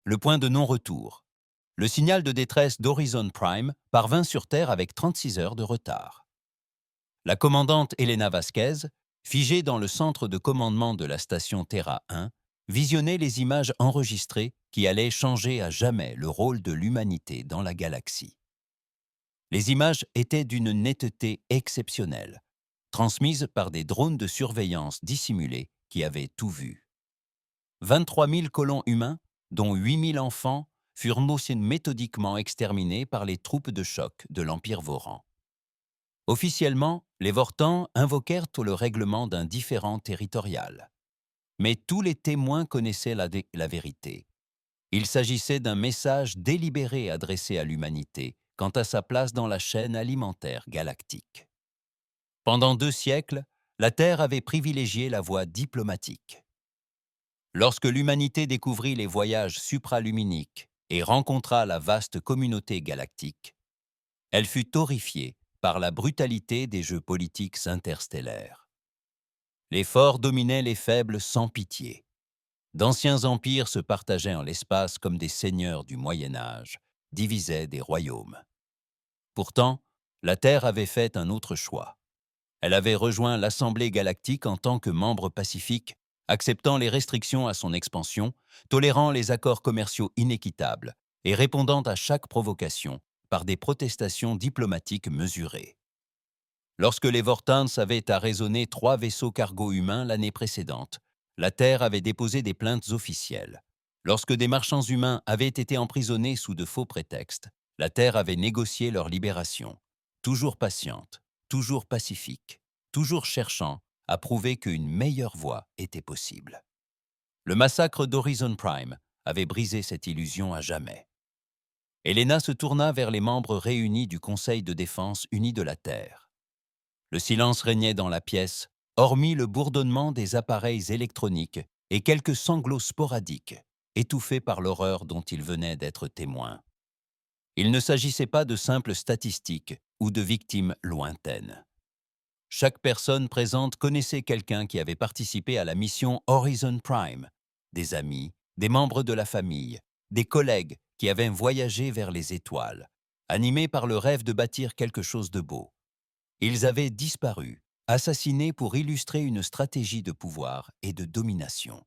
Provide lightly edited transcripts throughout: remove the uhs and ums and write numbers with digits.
le point de non-retour. Le signal de détresse d'Horizon Prime parvint sur Terre avec 36 heures de retard. La commandante Elena Vasquez, figée dans le centre de commandement de la station Terra 1, visionnait les images enregistrées qui allaient changer à jamais le rôle de l'humanité dans la galaxie. Les images étaient d'une netteté exceptionnelle, transmises par des drones de surveillance dissimulés qui avaient tout vu. 23 000 colons humains, dont 8 000 enfants, furent méthodiquement exterminés par les troupes de choc de l'Empire Voran. Officiellement, les Vortans invoquèrent le règlement d'un différend territorial. Mais tous les témoins connaissaient la vérité. Il s'agissait d'un message délibéré adressé à l'humanité quant à sa place dans la chaîne alimentaire galactique. Pendant 2 siècles, la Terre avait privilégié la voie diplomatique. Lorsque l'humanité découvrit les voyages supraluminiques et rencontra la vaste communauté galactique, elle fut horrifiée par la brutalité des jeux politiques interstellaires. Les forts dominaient les faibles sans pitié. D'anciens empires se partageaient en l'espace comme des seigneurs du Moyen Âge, divisaient des royaumes. Pourtant, la Terre avait fait un autre choix. Elle avait rejoint l'Assemblée galactique en tant que membre pacifique, acceptant les restrictions à son expansion, tolérant les accords commerciaux inéquitables et répondant à chaque provocation par des protestations diplomatiques mesurées. Lorsque les Vortans avaient arraisonné 3 vaisseaux cargo humains l'année précédente, la Terre avait déposé des plaintes officielles. Lorsque des marchands humains avaient été emprisonnés sous de faux prétextes, la Terre avait négocié leur libération. Toujours patiente, toujours pacifique, toujours cherchant à prouver qu'une meilleure voie était possible. Le massacre d'Horizon Prime avait brisé cette illusion à jamais. Elena se tourna vers les membres réunis du Conseil de défense uni de la Terre. Le silence régnait dans la pièce, hormis le bourdonnement des appareils électroniques et quelques sanglots sporadiques, étouffés par l'horreur dont ils venaient d'être témoins. Il ne s'agissait pas de simples statistiques ou de victimes lointaines. Chaque personne présente connaissait quelqu'un qui avait participé à la mission Horizon Prime, des amis, des membres de la famille, des collègues qui avaient voyagé vers les étoiles, animés par le rêve de bâtir quelque chose de beau. Ils avaient disparu, assassinés pour illustrer une stratégie de pouvoir et de domination.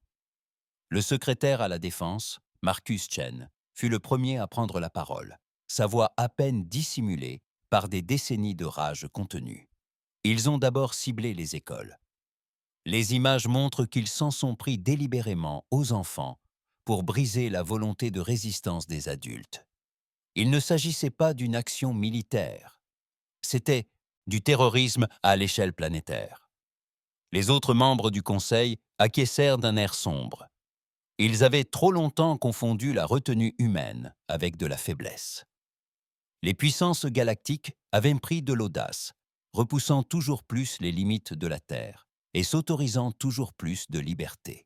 Le secrétaire à la Défense, Marcus Chen, fut le premier à prendre la parole, sa voix à peine dissimulée par des décennies de rage contenue. Ils ont d'abord ciblé les écoles. Les images montrent qu'ils s'en sont pris délibérément aux enfants pour briser la volonté de résistance des adultes. Il ne s'agissait pas d'une action militaire. C'était du terrorisme à l'échelle planétaire. Les autres membres du Conseil acquiescèrent d'un air sombre. Ils avaient trop longtemps confondu la retenue humaine avec de la faiblesse. Les puissances galactiques avaient pris de l'audace, repoussant toujours plus les limites de la Terre et s'autorisant toujours plus de liberté.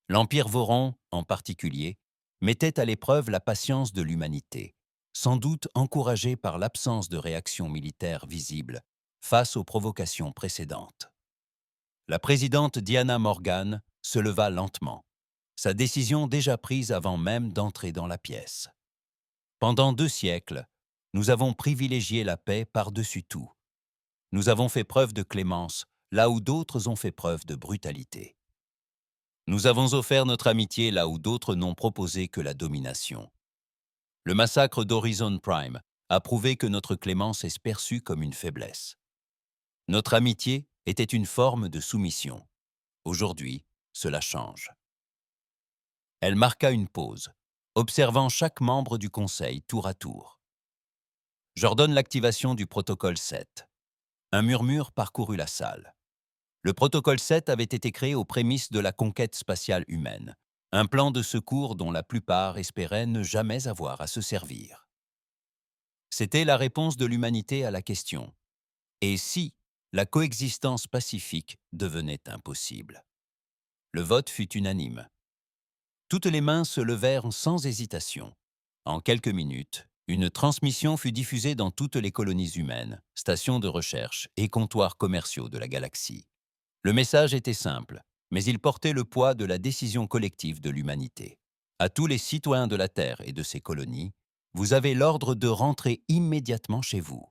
L'Empire Voron, en particulier, mettait à l'épreuve la patience de l'humanité, sans doute encouragé par l'absence de réaction militaire visible face aux provocations précédentes. La présidente Diana Morgan se leva lentement, sa décision déjà prise avant même d'entrer dans la pièce. Pendant 2 siècles, nous avons privilégié la paix par-dessus tout. Nous avons fait preuve de clémence là où d'autres ont fait preuve de brutalité. Nous avons offert notre amitié là où d'autres n'ont proposé que la domination. Le massacre d'Horizon Prime a prouvé que notre clémence est perçue comme une faiblesse. Notre amitié était une forme de soumission. Aujourd'hui, cela change. Elle marqua une pause, observant chaque membre du Conseil tour à tour. J'ordonne l'activation du protocole 7. Un murmure parcourut la salle. Le protocole 7 avait été créé aux prémices de la conquête spatiale humaine, un plan de secours dont la plupart espéraient ne jamais avoir à se servir. C'était la réponse de l'humanité à la question « Et si la coexistence pacifique devenait impossible ?» Le vote fut unanime. Toutes les mains se levèrent sans hésitation. En quelques minutes, une transmission fut diffusée dans toutes les colonies humaines, stations de recherche et comptoirs commerciaux de la galaxie. Le message était simple, mais il portait le poids de la décision collective de l'humanité. À tous les citoyens de la Terre et de ses colonies, vous avez l'ordre de rentrer immédiatement chez vous.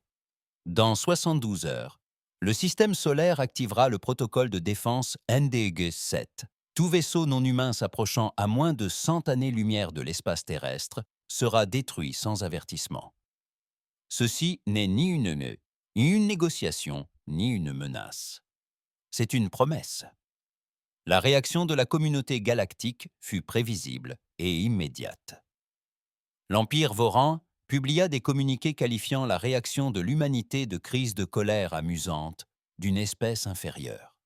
Dans 72 heures, le système solaire activera le protocole de défense NDG-7. Tout vaisseau non humain s'approchant à moins de 100 années-lumière de l'espace terrestre sera détruit sans avertissement. Ceci n'est ni une négociation, ni une menace. C'est une promesse. La réaction de la communauté galactique fut prévisible et immédiate. L'Empire Voran publia des communiqués qualifiant la réaction de l'humanité de crise de colère amusante d'une espèce inférieure.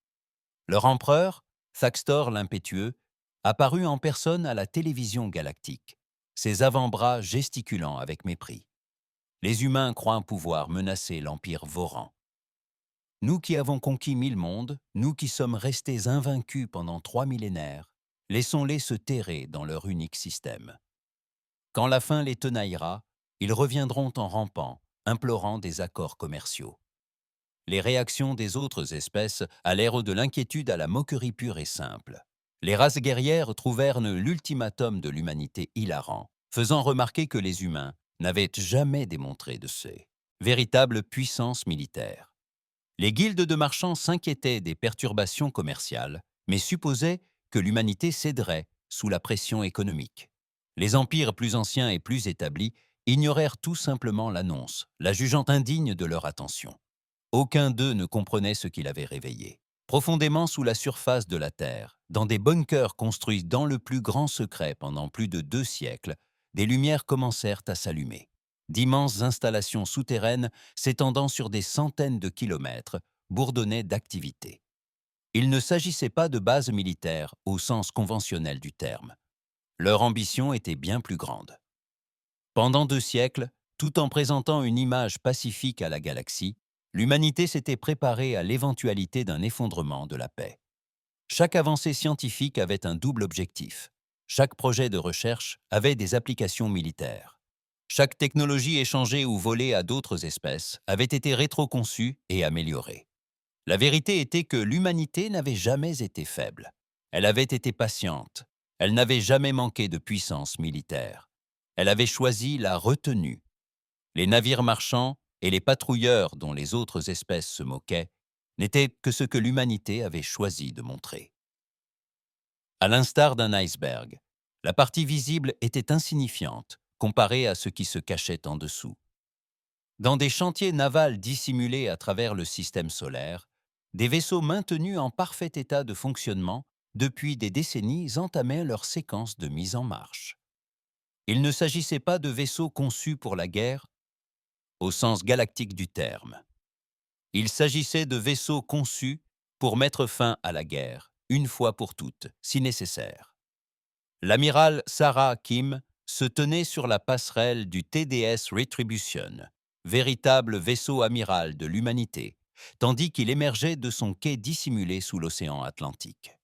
Leur empereur, Thaxtor l'impétueux, apparut en personne à la télévision galactique, ses avant-bras gesticulant avec mépris. Les humains croient pouvoir menacer l'Empire Voran. Nous qui avons conquis 1000 mondes, nous qui sommes restés invaincus pendant 3 millénaires, laissons-les se terrer dans leur unique système. Quand la faim les tenaillera, ils reviendront en rampant, implorant des accords commerciaux. Les réactions des autres espèces allèrent de l'inquiétude à la moquerie pure et simple. Les races guerrières trouvèrent l'ultimatum de l'humanité hilarant, faisant remarquer que les humains n'avaient jamais démontré de ces véritables puissances militaires. Les guildes de marchands s'inquiétaient des perturbations commerciales, mais supposaient que l'humanité céderait sous la pression économique. Les empires plus anciens et plus établis ignorèrent tout simplement l'annonce, la jugeant indigne de leur attention. Aucun d'eux ne comprenait ce qui l'avait réveillé. Profondément sous la surface de la Terre, dans des bunkers construits dans le plus grand secret pendant plus de 2 siècles, des lumières commencèrent à s'allumer. D'immenses installations souterraines s'étendant sur des centaines de kilomètres bourdonnaient d'activité. Il ne s'agissait pas de bases militaires au sens conventionnel du terme. Leur ambition était bien plus grande. Pendant 2 siècles, tout en présentant une image pacifique à la galaxie, l'humanité s'était préparée à l'éventualité d'un effondrement de la paix. Chaque avancée scientifique avait un double objectif. Chaque projet de recherche avait des applications militaires. Chaque technologie échangée ou volée à d'autres espèces avait été rétroconçue et améliorée. La vérité était que l'humanité n'avait jamais été faible. Elle avait été patiente. Elle n'avait jamais manqué de puissance militaire. Elle avait choisi la retenue. Les navires marchands et les patrouilleurs dont les autres espèces se moquaient n'étaient que ce que l'humanité avait choisi de montrer. À l'instar d'un iceberg, la partie visible était insignifiante comparée à ce qui se cachait en dessous. Dans des chantiers navals dissimulés à travers le système solaire, des vaisseaux maintenus en parfait état de fonctionnement depuis des décennies entamaient leur séquence de mise en marche. Il ne s'agissait pas de vaisseaux conçus pour la guerre au sens galactique du terme. Il s'agissait de vaisseaux conçus pour mettre fin à la guerre, une fois pour toutes, si nécessaire. L'amiral Sarah Kim se tenait sur la passerelle du TDS Retribution, véritable vaisseau amiral de l'humanité, tandis qu'il émergeait de son quai dissimulé sous l'océan Atlantique.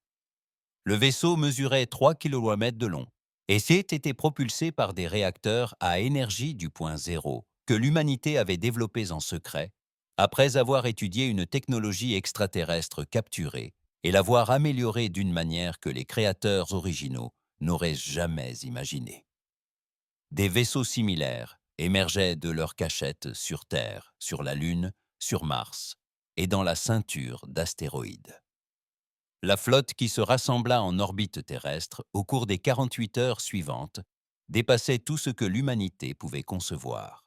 Le vaisseau mesurait 3 km de long et s'était été propulsé par des réacteurs à énergie du point zéro que l'humanité avait développés en secret après avoir étudié une technologie extraterrestre capturée et l'avoir améliorée d'une manière que les créateurs originaux n'auraient jamais imaginée. Des vaisseaux similaires émergeaient de leurs cachettes sur Terre, sur la Lune, sur Mars et dans la ceinture d'astéroïdes. La flotte qui se rassembla en orbite terrestre au cours des 48 heures suivantes dépassait tout ce que l'humanité pouvait concevoir.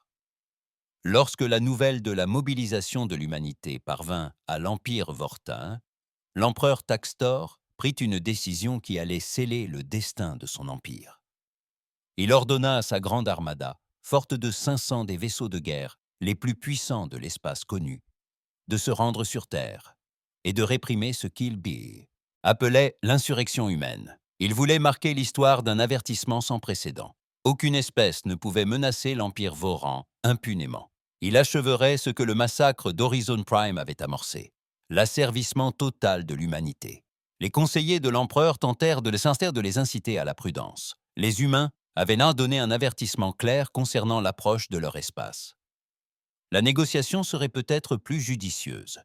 Lorsque la nouvelle de la mobilisation de l'humanité parvint à l'Empire Vortin, l'empereur Thaxtor prit une décision qui allait sceller le destin de son empire. Il ordonna à sa grande armada, forte de 500 des vaisseaux de guerre les plus puissants de l'espace connu, de se rendre sur Terre et de réprimer ce qu'il appelait l'insurrection humaine. Il voulait marquer l'histoire d'un avertissement sans précédent. Aucune espèce ne pouvait menacer l'Empire Voran impunément. Il acheverait ce que le massacre d'Horizon Prime avait amorcé, l'asservissement total de l'humanité. Les conseillers de l'empereur tentèrent de les inciter à la prudence. Les humains avaient donné un avertissement clair concernant l'approche de leur espace. La négociation serait peut-être plus judicieuse.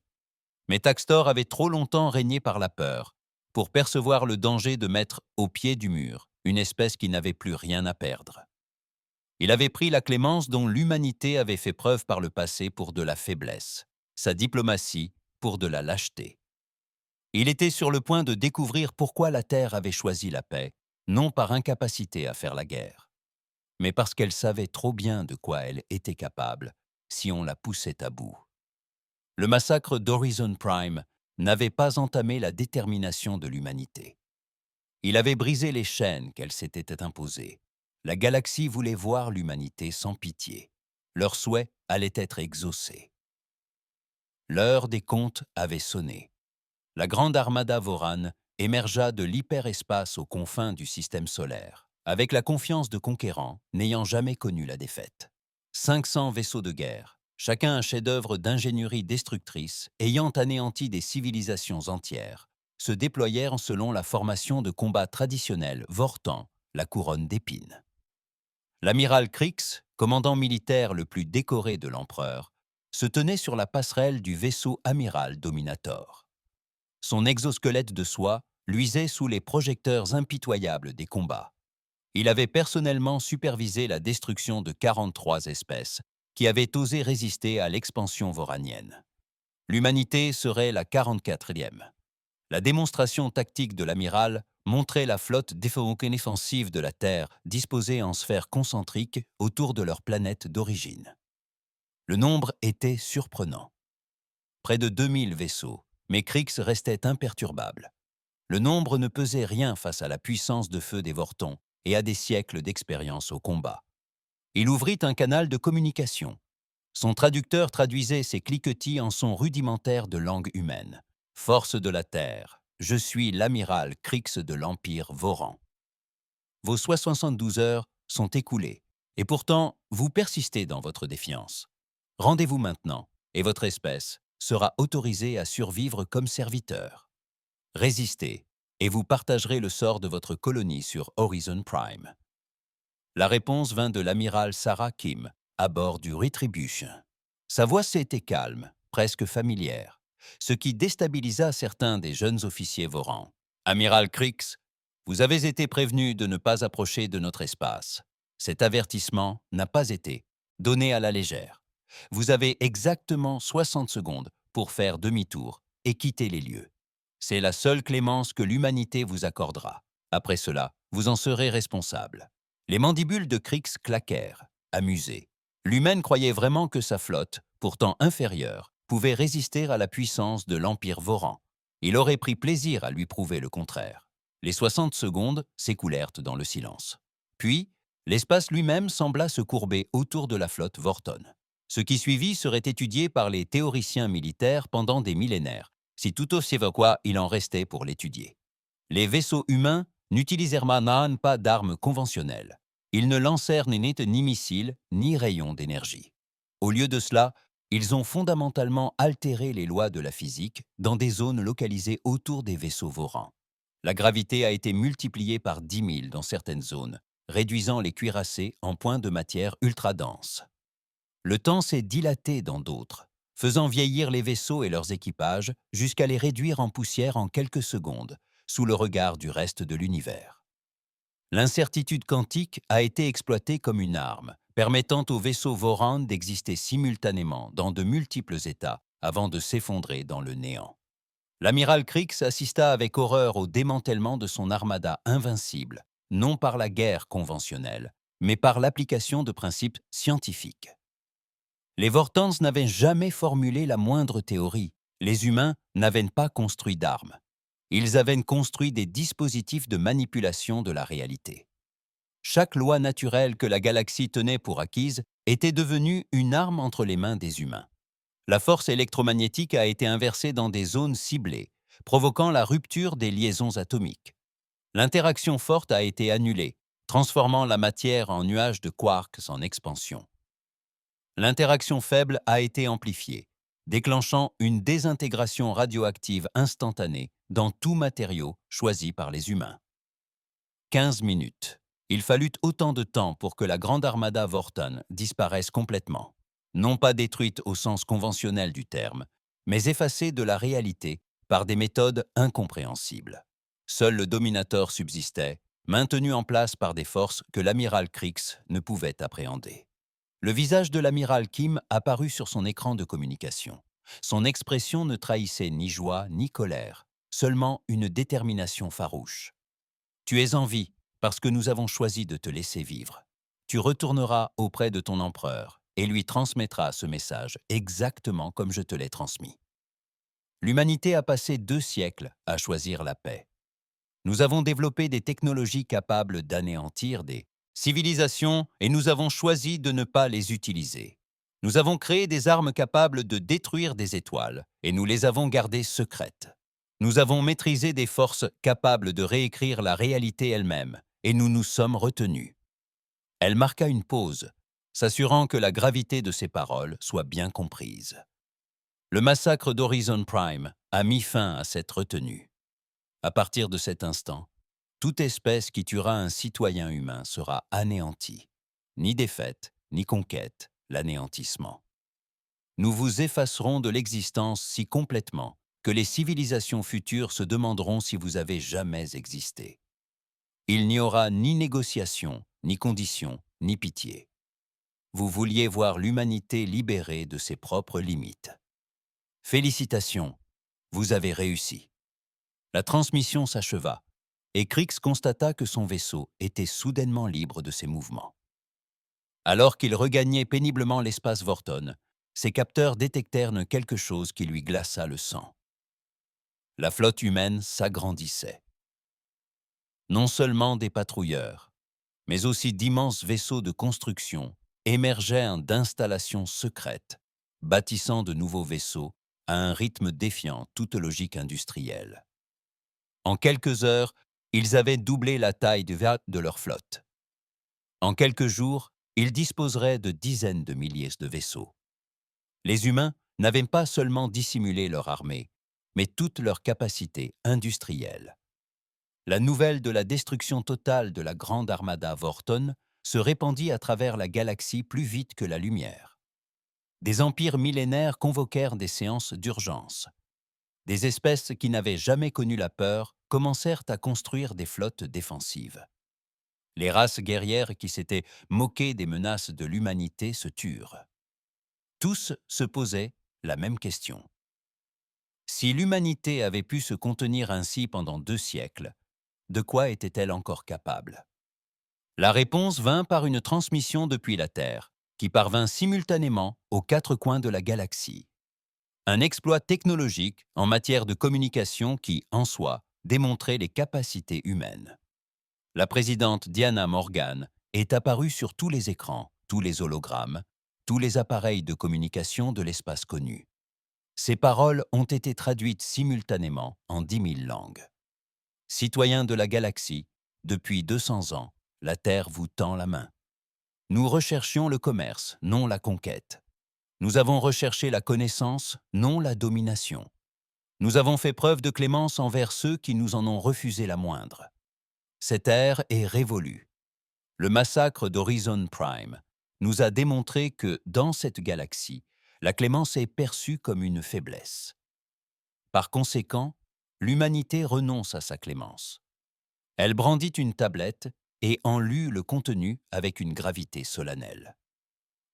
Mais Thaxtor avait trop longtemps régné par la peur pour percevoir le danger de mettre au pied du mur une espèce qui n'avait plus rien à perdre. Il avait pris la clémence dont l'humanité avait fait preuve par le passé pour de la faiblesse, sa diplomatie pour de la lâcheté. Il était sur le point de découvrir pourquoi la Terre avait choisi la paix, non par incapacité à faire la guerre, mais parce qu'elle savait trop bien de quoi elle était capable si on la poussait à bout. Le massacre d'Horizon Prime n'avait pas entamé la détermination de l'humanité. Il avait brisé les chaînes qu'elle s'était imposées. La galaxie voulait voir l'humanité sans pitié. Leurs souhaits allaient être exaucés. L'heure des comptes avait sonné. La grande armada Voran émergea de l'hyperespace aux confins du système solaire, avec la confiance de conquérants n'ayant jamais connu la défaite. 500 vaisseaux de guerre, chacun un chef-d'œuvre d'ingénierie destructrice, ayant anéanti des civilisations entières, se déployèrent selon la formation de combat traditionnelle Vortan, la couronne d'épines. L'amiral Krix, commandant militaire le plus décoré de l'empereur, se tenait sur la passerelle du vaisseau amiral Dominator. Son exosquelette de soie luisait sous les projecteurs impitoyables des combats. Il avait personnellement supervisé la destruction de 43 espèces qui avaient osé résister à l'expansion voranienne. L'humanité serait la 44e. La démonstration tactique de l'amiral montrait la flotte défensive de la Terre disposée en sphères concentriques autour de leur planète d'origine. Le nombre était surprenant. Près de 2000 vaisseaux, mais Krix restait imperturbable. Le nombre ne pesait rien face à la puissance de feu des Vortons et à des siècles d'expérience au combat. Il ouvrit un canal de communication. Son traducteur traduisait ses cliquetis en sons rudimentaires de langue humaine. « Force de la Terre, je suis l'amiral Krix de l'Empire Voran. Vos 72 heures sont écoulées, et pourtant, vous persistez dans votre défiance. Rendez-vous maintenant, et votre espèce sera autorisée à survivre comme serviteur. Résistez, et vous partagerez le sort de votre colonie sur Horizon Prime. » La réponse vint de l'amiral Sarah Kim, à bord du Retribution. Sa voix était calme, presque familière, ce qui déstabilisa certains des jeunes officiers Vorans. « Amiral Krix, vous avez été prévenu de ne pas approcher de notre espace. Cet avertissement n'a pas été donné à la légère. Vous avez exactement 60 secondes pour faire demi-tour et quitter les lieux. C'est la seule clémence que l'humanité vous accordera. Après cela, vous en serez responsable. » Les mandibules de Krix claquèrent, amusés. L'humaine croyait vraiment que sa flotte, pourtant inférieure, pouvait résister à la puissance de l'Empire Voran. Il aurait pris plaisir à lui prouver le contraire. Les 60 secondes s'écoulèrent dans le silence. Puis, l'espace lui-même sembla se courber autour de la flotte Vorton. Ce qui suivit serait étudié par les théoriciens militaires pendant des millénaires, si tout aussi quoi il en restait pour l'étudier. Les vaisseaux humains n'utilisèrent pas d'armes conventionnelles. Ils ne lancèrent ni missiles, ni rayons d'énergie. Au lieu de cela, ils ont fondamentalement altéré les lois de la physique dans des zones localisées autour des vaisseaux Vorans. La gravité a été multipliée par 10 000 dans certaines zones, réduisant les cuirassés en points de matière ultra denses. Le temps s'est dilaté dans d'autres, faisant vieillir les vaisseaux et leurs équipages jusqu'à les réduire en poussière en quelques secondes, sous le regard du reste de l'univers. L'incertitude quantique a été exploitée comme une arme, permettant aux vaisseaux Voran d'exister simultanément dans de multiples états avant de s'effondrer dans le néant. L'amiral Krix assista avec horreur au démantèlement de son armada invincible, non par la guerre conventionnelle, mais par l'application de principes scientifiques. Les Vortans n'avaient jamais formulé la moindre théorie. Les humains n'avaient pas construit d'armes. Ils avaient construit des dispositifs de manipulation de la réalité. Chaque loi naturelle que la galaxie tenait pour acquise était devenue une arme entre les mains des humains. La force électromagnétique a été inversée dans des zones ciblées, provoquant la rupture des liaisons atomiques. L'interaction forte a été annulée, transformant la matière en nuages de quarks en expansion. L'interaction faible a été amplifiée, déclenchant une désintégration radioactive instantanée dans tout matériau choisi par les humains. 15 minutes. Il fallut autant de temps pour que la grande armada Vorton disparaisse complètement. Non pas détruite au sens conventionnel du terme, mais effacée de la réalité par des méthodes incompréhensibles. Seul le Dominator subsistait, maintenu en place par des forces que l'amiral Krix ne pouvait appréhender. Le visage de l'amiral Kim apparut sur son écran de communication. Son expression ne trahissait ni joie ni colère, seulement une détermination farouche. « Tu es en vie parce que nous avons choisi de te laisser vivre. Tu retourneras auprès de ton empereur et lui transmettras ce message exactement comme je te l'ai transmis. » L'humanité a passé 2 siècles à choisir la paix. Nous avons développé des technologies capables d'anéantir des civilisations et nous avons choisi de ne pas les utiliser. Nous avons créé des armes capables de détruire des étoiles et nous les avons gardées secrètes. Nous avons maîtrisé des forces capables de réécrire la réalité elle-même et nous nous sommes retenus. Elle marqua une pause, s'assurant que la gravité de ses paroles soit bien comprise. Le massacre d'Horizon Prime a mis fin à cette retenue. À partir de cet instant, toute espèce qui tuera un citoyen humain sera anéantie. Ni défaite, ni conquête, l'anéantissement. Nous vous effacerons de l'existence si complètement que les civilisations futures se demanderont si vous avez jamais existé. Il n'y aura ni négociation, ni condition, ni pitié. Vous vouliez voir l'humanité libérée de ses propres limites. Félicitations, vous avez réussi. La transmission s'acheva, et Krix constata que son vaisseau était soudainement libre de ses mouvements. Alors qu'il regagnait péniblement l'espace Vorton, ses capteurs détectèrent quelque chose qui lui glaça le sang. La flotte humaine s'agrandissait. Non seulement des patrouilleurs, mais aussi d'immenses vaisseaux de construction émergeaient d'installations secrètes, bâtissant de nouveaux vaisseaux à un rythme défiant toute logique industrielle. En quelques heures, ils avaient doublé la taille de leur flotte. En quelques jours, ils disposeraient de dizaines de milliers de vaisseaux. Les humains n'avaient pas seulement dissimulé leur armée, mais toute leur capacité industrielle. La nouvelle de la destruction totale de la grande armada Vorton se répandit à travers la galaxie plus vite que la lumière. Des empires millénaires convoquèrent des séances d'urgence. Des espèces qui n'avaient jamais connu la peur commencèrent à construire des flottes défensives. Les races guerrières qui s'étaient moquées des menaces de l'humanité se turent. Tous se posaient la même question. Si l'humanité avait pu se contenir ainsi pendant 2 siècles, de quoi était-elle encore capable? La réponse vint par une transmission depuis la Terre, qui parvint simultanément aux 4 coins de la galaxie. Un exploit technologique en matière de communication qui, en soi, démontrait les capacités humaines. La présidente Diana Morgan est apparue sur tous les écrans, tous les hologrammes, tous les appareils de communication de l'espace connu. Ses paroles ont été traduites simultanément en 10 000 langues. Citoyens de la galaxie, depuis 200 ans, la Terre vous tend la main. Nous recherchions le commerce, non la conquête. Nous avons recherché la connaissance, non la domination. Nous avons fait preuve de clémence envers ceux qui nous en ont refusé la moindre. Cette ère est révolue. Le massacre d'Horizon Prime nous a démontré que, dans cette galaxie, la clémence est perçue comme une faiblesse. Par conséquent, l'humanité renonce à sa clémence. Elle brandit une tablette et en lut le contenu avec une gravité solennelle.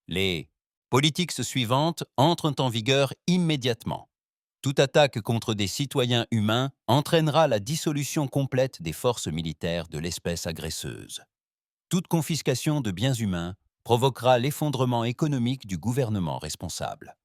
Les politiques suivantes entrent en vigueur immédiatement. Toute attaque contre des citoyens humains entraînera la dissolution complète des forces militaires de l'espèce agresseuse. Toute confiscation de biens humains provoquera l'effondrement économique du gouvernement responsable.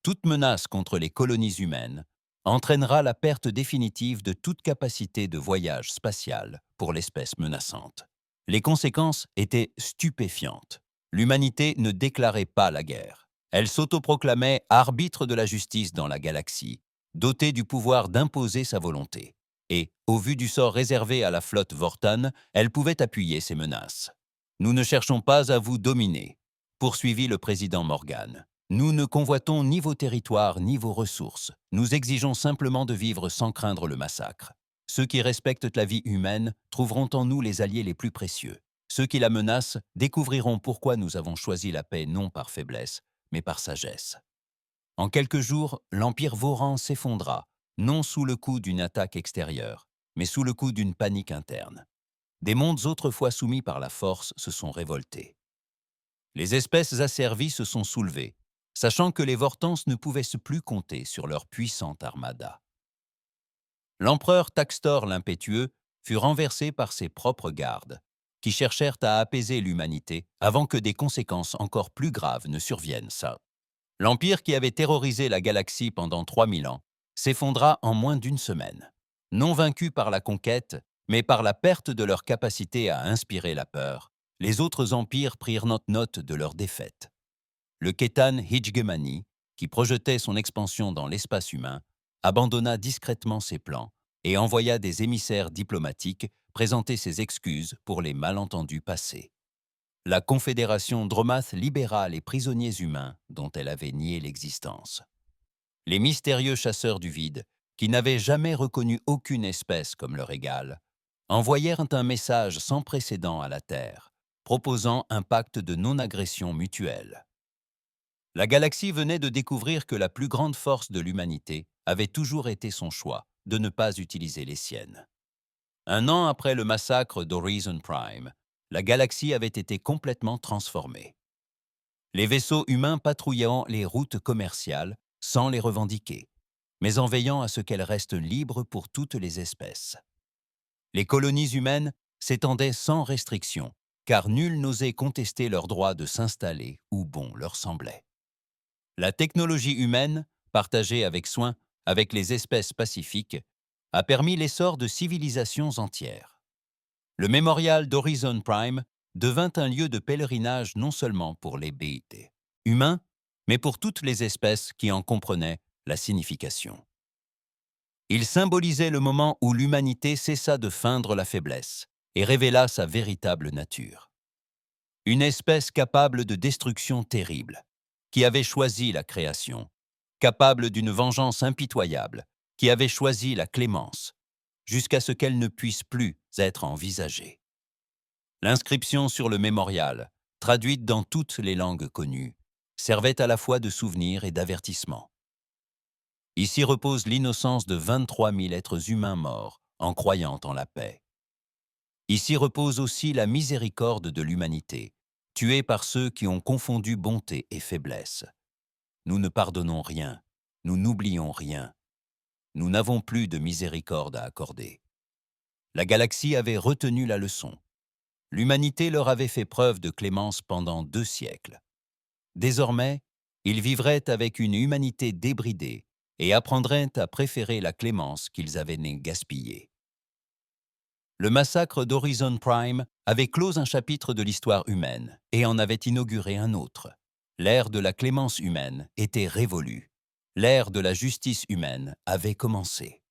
Toute menace contre les colonies humaines entraînera la perte définitive de toute capacité de voyage spatial pour l'espèce menaçante. Les conséquences étaient stupéfiantes. L'humanité ne déclarait pas la guerre. Elle s'autoproclamait arbitre de la justice dans la galaxie, dotée du pouvoir d'imposer sa volonté. Et, au vu du sort réservé à la flotte Vortan, elle pouvait appuyer ses menaces. « Nous ne cherchons pas à vous dominer », poursuivit le président Morgan. « Nous ne convoitons ni vos territoires ni vos ressources. Nous exigeons simplement de vivre sans craindre le massacre. Ceux qui respectent la vie humaine trouveront en nous les alliés les plus précieux. Ceux qui la menacent découvriront pourquoi nous avons choisi la paix non par faiblesse, mais par sagesse. » En quelques jours, l'Empire Voran s'effondra, non sous le coup d'une attaque extérieure, mais sous le coup d'une panique interne. des mondes autrefois soumis par la force se sont révoltés. Les espèces asservies se sont soulevées, sachant que les Vortenses ne pouvaient se plus compter sur leur puissante armada. L'empereur Taxtor l'impétueux fut renversé par ses propres gardes, qui cherchèrent à apaiser l'humanité avant que des conséquences encore plus graves ne surviennent. L'empire qui avait terrorisé la galaxie pendant 3000 ans s'effondra en moins d'une semaine, non vaincus par la conquête, mais par la perte de leur capacité à inspirer la peur. Les autres empires prirent note de leur défaite. Le Ketan Hijgemani, qui projetait son expansion dans l'espace humain, abandonna discrètement ses plans et envoya des émissaires diplomatiques présenter ses excuses pour les malentendus passés. La Confédération Dromath libéra les prisonniers humains dont elle avait nié l'existence. Les mystérieux chasseurs du vide, qui n'avaient jamais reconnu aucune espèce comme leur égale, envoyèrent un message sans précédent à la Terre, proposant un pacte de non-agression mutuelle. La galaxie venait de découvrir que la plus grande force de l'humanité avait toujours été son choix de ne pas utiliser les siennes. 1 an après le massacre d'Horizon Prime, la galaxie avait été complètement transformée. Les vaisseaux humains patrouillant les routes commerciales sans les revendiquer, mais en veillant à ce qu'elles restent libres pour toutes les espèces. Les colonies humaines s'étendaient sans restriction, car nul n'osait contester leur droit de s'installer où bon leur semblait. La technologie humaine, partagée avec soin avec les espèces pacifiques, a permis l'essor de civilisations entières. Le mémorial d'Horizon Prime devint un lieu de pèlerinage non seulement pour les BIT humains, mais pour toutes les espèces qui en comprenaient la signification. Il symbolisait le moment où l'humanité cessa de feindre la faiblesse et révéla sa véritable nature. Une espèce capable de destruction terrible, qui avait choisi la création, capable d'une vengeance impitoyable, qui avait choisi la clémence, jusqu'à ce qu'elle ne puisse plus être envisagée. L'inscription sur le mémorial, traduite dans toutes les langues connues, servait à la fois de souvenir et d'avertissement. Ici repose l'innocence de 23 000 êtres humains morts en croyant en la paix. Ici repose aussi la miséricorde de l'humanité, tuée par ceux qui ont confondu bonté et faiblesse. Nous ne pardonnons rien, nous n'oublions rien. Nous n'avons plus de miséricorde à accorder. La galaxie avait retenu la leçon. L'humanité leur avait fait preuve de clémence pendant 2 siècles. Désormais, ils vivraient avec une humanité débridée et apprendraient à préférer la clémence qu'ils avaient gaspillée. Le massacre d'Horizon Prime avait clos un chapitre de l'histoire humaine et en avait inauguré un autre. L'ère de la clémence humaine était révolue. L'ère de la justice humaine avait commencé.